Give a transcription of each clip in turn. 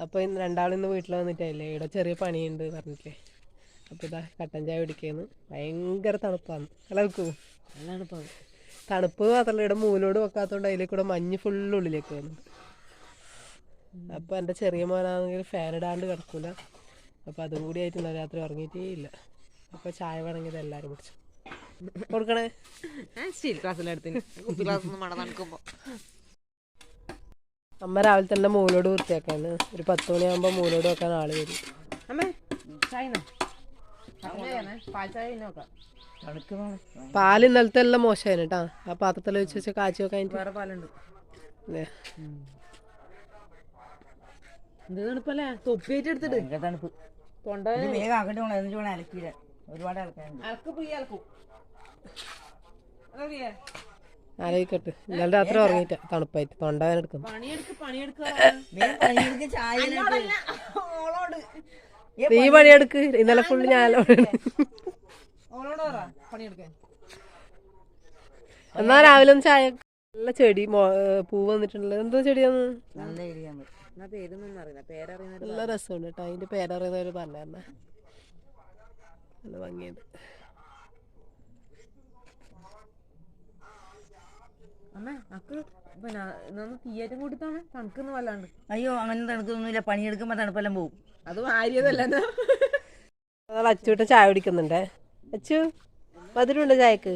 അപ്പോൾ ഇന്ന് രണ്ടാളിന്ന് വീട്ടിൽ വന്നിട്ടല്ലേ ഇവിടെ ചെറിയ പണിയുണ്ട് പറഞ്ഞിട്ടില്ലേ. അപ്പോൾ ഇതാ കട്ടൻ ചായ കുടിക്കുന്നു. ഭയങ്കര തണുപ്പാണ്. അല്ല വെക്കൂ നല്ല തണുപ്പാണ്. തണുപ്പ് മാത്രമല്ല, ഇവിടെ മൂലോട് വെക്കാത്തതുകൊണ്ട് അതിലേക്ക് കൂടെ മഞ്ഞ് ഫുള്ള് ഉള്ളിലേക്ക് വന്നു. അപ്പോൾ എൻ്റെ ചെറിയ മോനാണെങ്കിൽ ഫാൻ ഇടാണ്ട് കിടക്കില്ല. അപ്പോൾ അതും കൂടി ആയിട്ട് ഇന്നലെ രാത്രി ഉറങ്ങിയിട്ടേ ഇല്ല. അപ്പോൾ ചായ വേണമെങ്കിൽ എല്ലാവരും കുടിച്ചു കൊടുക്കണേ. സ്റ്റീൽ ക്ലാസ്സിലെടുത്തിന് കുപ്പി ക്ലാസ് ഒന്നും വേണം തണുക്കുമ്പോൾ. അമ്മ രാവിലെ തന്നെ മൂലോട് വൃത്തിയാക്കാണ്. ഒരു 10 മണിയാകുമ്പോൾ മൂലോട് വെക്കാൻ ആള് വരും. അമ്മേ ചായ പാൽ ചായ നോക്കാം. പാല് ഇന്നലത്തെ എല്ലാം മോശമായിരുന്നു കേട്ടോ. ആ പാത്രത്തിൽ വെച്ച് വെച്ച് കാച്ചി വെക്കാൻ വേറെ പാലുണ്ട്. അതെ, എന്ത് തണുപ്പല്ലേ. തൊപ്പിയായിട്ട് എടുത്തിട്ട് തണുപ്പ് തൊണ്ട വേഗം ആക്കട്ടെ. അലക്കിയില്ല, ഒരുപാട് അലക്കും. ആലോചിക്കട്ടെ. ഇന്നലെ രാത്രി ഉറങ്ങിയിട്ട് തണുപ്പായിട്ട് തൊണ്ടവേന എടുക്കും. നീ പണിയെടുക്ക്. ഇന്നലെ ഫുള്ള് ഞാനോട്. എന്നാ രാവിലെ ഒന്ന് ചായ. നല്ല ചെടി പൂവ് വന്നിട്ടുണ്ടല്ലോ. എന്തോ ചെടിയാന്ന്? നല്ല രസമുണ്ട് കേട്ടോ. അതിന്റെ പേരറിയുന്നവര് പറഞ്ഞ നല്ല ഭംഗിയുണ്ട്. തീയേറ്റം കൂട്ടിത്താണ് തണുക്കുന്ന വല്ലാണ്ട്. അയ്യോ അങ്ങനെ തണുക്കൊന്നുമില്ല. പണിയെടുക്കുമ്പോ തണുപ്പെല്ലാം പോകും. അത് ആര്യതല്ല. അച്ചുവിട്ട് ചായ കുടിക്കുന്നുണ്ടേ. അച്ചു മധുരമുണ്ട് ചായക്ക്?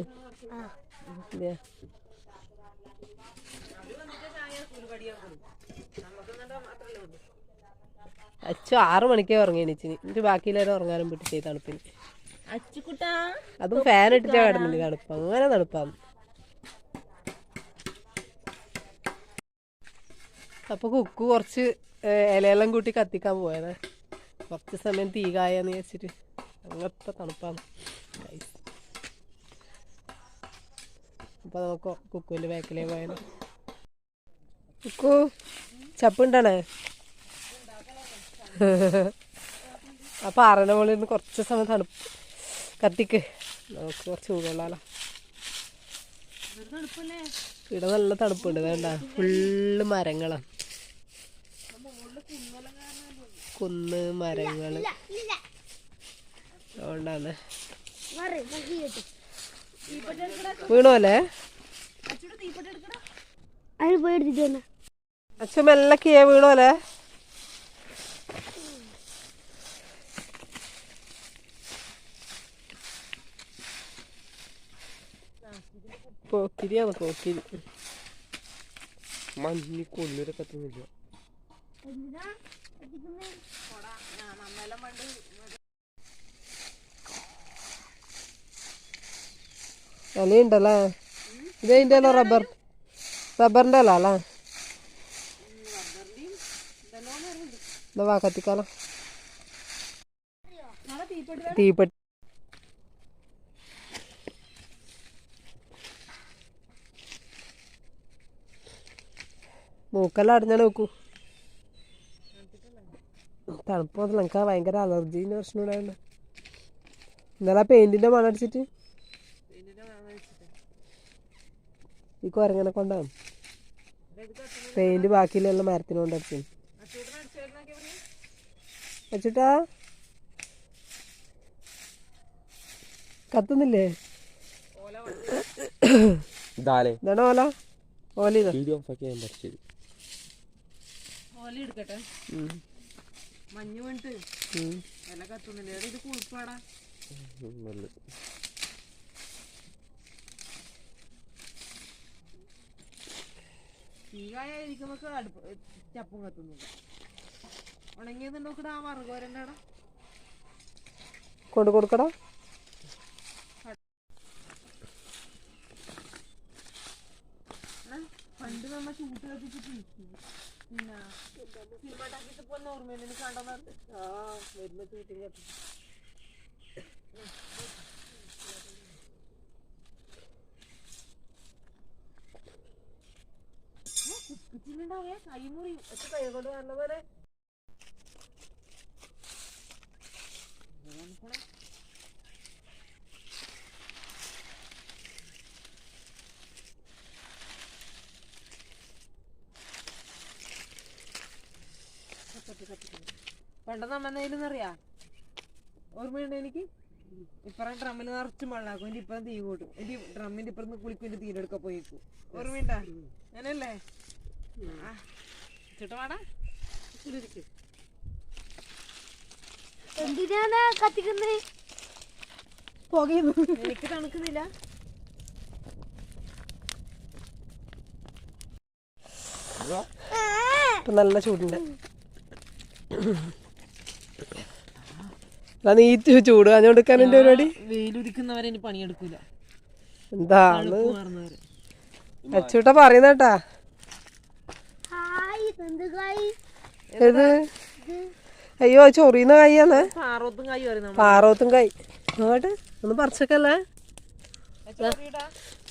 അച്ചു 6 മണിക്കേ ഉറങ്ങി എണീച്ചിന്. എന്നിട്ട് ബാക്കിയില്ലാരും ഉറങ്ങാനും വിട്ടിട്ട് തണുപ്പിന്. അതും ഫാൻ ഇട്ടിട്ടാ കിടന്നില്ല. തണുപ്പ് അങ്ങനെ തണുപ്പാണ്. അപ്പൊ കുക്കു കുറച്ച് ഇലയെല്ലാം കൂട്ടി കത്തിക്കാൻ പോയതാ. കുറച്ച് സമയം തീ കായാന്ന് വെച്ചിട്ട്. അങ്ങനത്തെ തണുപ്പാണ്. അപ്പൊ നമുക്ക് കുക്കുവിന്റെ ബാക്കിലേ പോയാലോ. കുക്കു ചപ്പുണ്ടാണേ. അപ്പൊ ആറന മുകളിൽ നിന്ന് കുറച്ച് സമയം തണുപ്പ് കത്തിക്ക്. നമുക്ക് കുറച്ച് ചൂടുള്ളാലോ. ഇവിടെ നല്ല തണുപ്പുണ്ട്. വേണ്ട, ഫുള്ള് മരങ്ങളാണ്. കുന്ന് മരങ്ങള് അതുകൊണ്ടാണ്. വീണോല്ലേ അച്ഛൻ മെല്ലക്കിയേ വീണോല്ലേ. പോക്കിരിയാണ് പോക്കിരി. മഞ്ഞ് കൊള്ളിര കത്തുന്നില്ല. ഇലയുണ്ടല്ലേ. ഇതതിൻ്റെ അല്ല റബ്ബറിൻ്റെ അല്ല അല്ലേ. എന്നാ വാ കത്തിക്കാലോ. തീപ്പെട്ടി മൂക്കെല്ലാം അടഞ്ഞാൽ നോക്കൂ. തണുപ്പ് മാത്രമല്ല, എനിക്ക് ഭയങ്കര അലർജീൻ്റെ പ്രശ്നം ഉണ്ടായിരുന്നു. ഇന്നലെ പെയിന്റിന്റെ മണം അടിച്ചിട്ട് ഈ കുരങ്ങനെ കൊണ്ടാണ് പെയിന്റ് ബാക്കിയിലുള്ള മരത്തിന് കൊണ്ട് അടിച്ചു വെച്ചിട്ടാ. കത്തുന്നില്ലേ? ഇതാണോ ഓല? ഓല എടുക്കട്ടെ. മഞ്ഞ് വീണിട്ട് ഇല കത്തുന്നില്ല. ഇത് കുളിപ്പാടാ. തീകായിരിക്കുമ്പോ അടുപ്പ് ചപ്പും കത്തുന്നില്ല. ഉണങ്ങിയതുണ്ടോക്കട. ആ വറുകോരൻ്റെ അവിടെ കൊണ്ട് കൊടുക്കടാ. പണ്ട് നമ്മ ചൂട്ട് കത്തിച്ചിട്ട് പിന്നെ സിനിമാട്ടാക്കിട്ട് പോലെ ഓർമ്മയുണ്ട്. എനിക്ക് കണ്ടെന്ന് വരുന്ന ചൂട്ടും കത്തി. കുപ്പിച്ചിലുണ്ടാവേ കൈമുറി കൈ കൊണ്ട് വരണ പോലെ. പണ്ടെന്ന് അമ്മന്നറിയാ ഓർമ്മയുണ്ട് എനിക്ക് ഇപ്പറ ഡ്രമ്മിൽ നിറച്ചും വെള്ളാക്കും എന്റെ ഇപ്പുറം തീ കൂട്ടും എന്റെ ഡ്രമ്മിന്റെ ഇപ്പുറത്ത് കുളിക്കും എന്റെ തീരെടുക്കാൻ പോയിക്കും ഓർമ്മയുണ്ടാ അങ്ങനല്ലേ ചുട്ടപാടാ എന്തിനാണ് കത്തിക്കുന്നത്? എനിക്ക് തണുക്കുന്നില്ല. ഇപ്പൊ നല്ല ചൂടുണ്ട്. നീ ചൂട് കാഞ്ഞു കൊടുക്കാൻ എന്റെ പരിപാടി. വെയിലുദിക്കുന്നവരെ ഇനി പണിയെടുക്കൂല. എന്താണ് അച്ചൂട്ട പറയുന്നേട്ടാ? ഏത്? അയ്യോ ചൊറിയുന്ന കായാണ്. പാറോത്തും കായ്. അങ്ങോട്ട് ഒന്ന് പറിച്ചൊക്കല്ലേ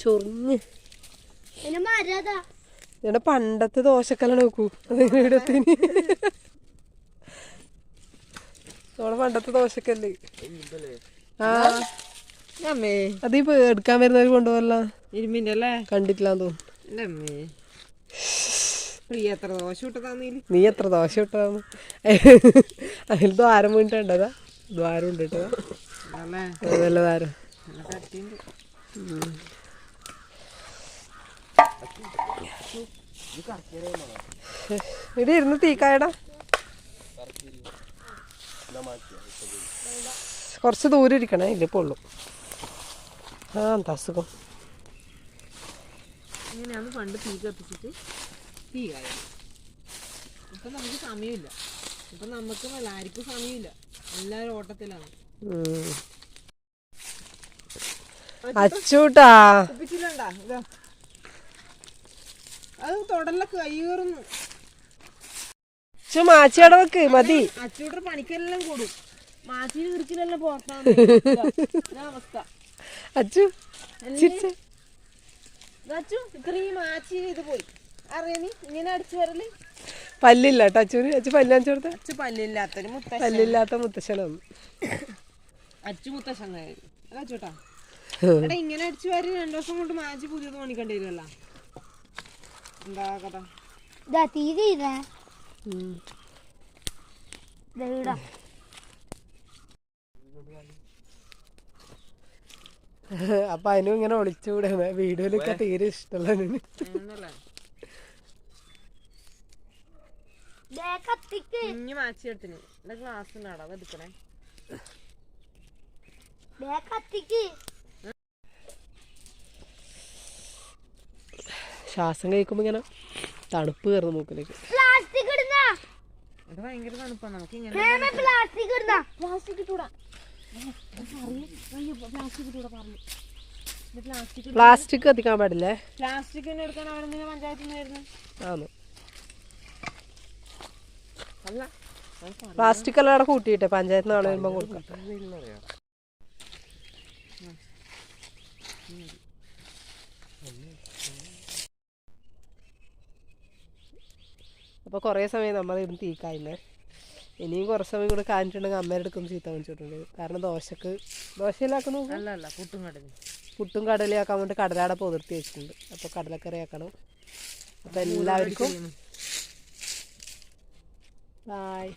ചൊറിഞ്ഞ്. ഇവിടെ പണ്ടത്തെ ദോശക്കല്ല നോക്കൂ. ഇടത്തിന് നമ്മളെ പണ്ടത്തെ ദോശക്കല്ലേ. ആ അതീ എടുക്കാൻ വരുന്നവര് കൊണ്ടുപോകല്ല. ഇരുമിന്റെ അല്ലേ കണ്ടിട്ടില്ലാന്ന് തോന്നുന്നു. എത്ര ദോശ ഇട്ടതാന്നില്ല. നീ എത്ര ദോശ ഇട്ടതാന്ന്. അതിൽ ദ്വാരം വീണിട്ടുണ്ടതാ. ദ്വാരം ഉണ്ട് കേട്ടോ. നല്ല ദ്വാരം. ഇവിടെ ഇരുന്ന് തീക്കായടാ. കുറച്ച് ദൂരം ഇരിക്കണേ. ഇല്ല പൊള്ളു. ആ എന്താ അസുഖം. ഇങ്ങനെയാണ് പണ്ട് തീ കത്തിച്ചിട്ട് തീ കായം. ഇപ്പൊ നമുക്ക് സമയമില്ല. ഇപ്പൊ നമുക്ക് ആർക്കും സമയമില്ല. എല്ലാരും ഓട്ടത്തിലാണ്. അച്ചൂട്ടാ കുപ്പിച്ചില്ലണ്ടാ ഇതാ അത് തൊടലൊക്കെ കയ്യേറുന്നു. മാച്ചിയുടെ വെക്ക് മതി. അച്ചൂട്ടർ പണിക്കെല്ലാം കൂടും. മാച്ചിന് കിറിച്ചിലെല്ലാം പുറത്താണ് അവസ്ഥ. അച്ചു അച്ചു ഇത്രയും മാച്ചി ഇത് പോയി അറിയാ നീ ഇങ്ങനെ അടിച്ചു വരല്. പല്ലില്ല കേട്ടോ അച്ചുവിന്. അച്ചു പല്ല് കാണിച്ചു കൊടുത്ത. അച്ചു പല്ലില്ലാത്തൊരു മുത്തശ്ശൻ. പല്ലില്ലാത്ത മുത്തശ്ശനാണ് അച്ചു മുത്തശ്ശൻ അല്ല അച്ചൂട്ടാ. എടാ ഇങ്ങനെ അടിച്ചു വരും 2 ദിവസം കൊണ്ട് മാച്ചി പുതിയത് പണിക്കേണ്ടി വരുമല്ല. എന്താ കഥ? അപ്പൊ അതിനും ഇങ്ങനെ ഒളിച്ചുകൂടെ. വീഡിയോയിലൊക്കെ തീരെ ഇഷ്ടമല്ല. ഇനി മാച്ചി എടുത്തിന് ഗ്ലാസ് ഉണ്ടാടാ എടുക്കണേ. ശ്വാസം കഴിക്കുമ്പോ ഇങ്ങനെ തണുപ്പ് കയറുന്നു മൂക്കിലേക്ക്. ഇത് ഭയങ്കര തണുപ്പാണ്. നമുക്ക് ഇങ്ങനെ പ്ലാസ്റ്റിക് കത്തിക്കാൻ പാടില്ലേ? പ്ലാസ്റ്റിക് എടുക്കാൻ അവിടെ നിന്ന് പഞ്ചായത്തിൽ നിന്നായിരുന്നു. ആണോ? പ്ലാസ്റ്റിക് എല്ലാം അവിടെ കൂട്ടിയിട്ടെ പഞ്ചായത്ത് നാളെ വരുമ്പോ കൊടുക്കാം. അപ്പോൾ കുറേ സമയം നമ്മൾ ഇരുന്ന് തീക്കായില്ലേ. ഇനിയും കുറച്ച് സമയം കൂടെ കാണിച്ചിട്ടുണ്ടെങ്കിൽ അമ്മയുടെ അടുക്കൊന്ന് ചീത്ത കാണിച്ചിട്ടുണ്ട്. കാരണം ദോശയിലാക്കുന്നു. അല്ല പുട്ടും കടലയാക്കാൻ വേണ്ടി കടലാടെ പുതിർത്തി വെച്ചിട്ടുണ്ട്. അപ്പോൾ കടലക്കറി ആക്കണം. അപ്പോൾ എല്ലാവർക്കും ബായ്.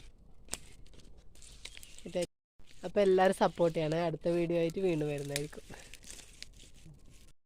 അപ്പോൾ എല്ലാവരും സപ്പോർട്ട് ചെയ്യണേ. അടുത്ത വീഡിയോ ആയിട്ട് വീണ്ടും വരുന്നതായിരിക്കും.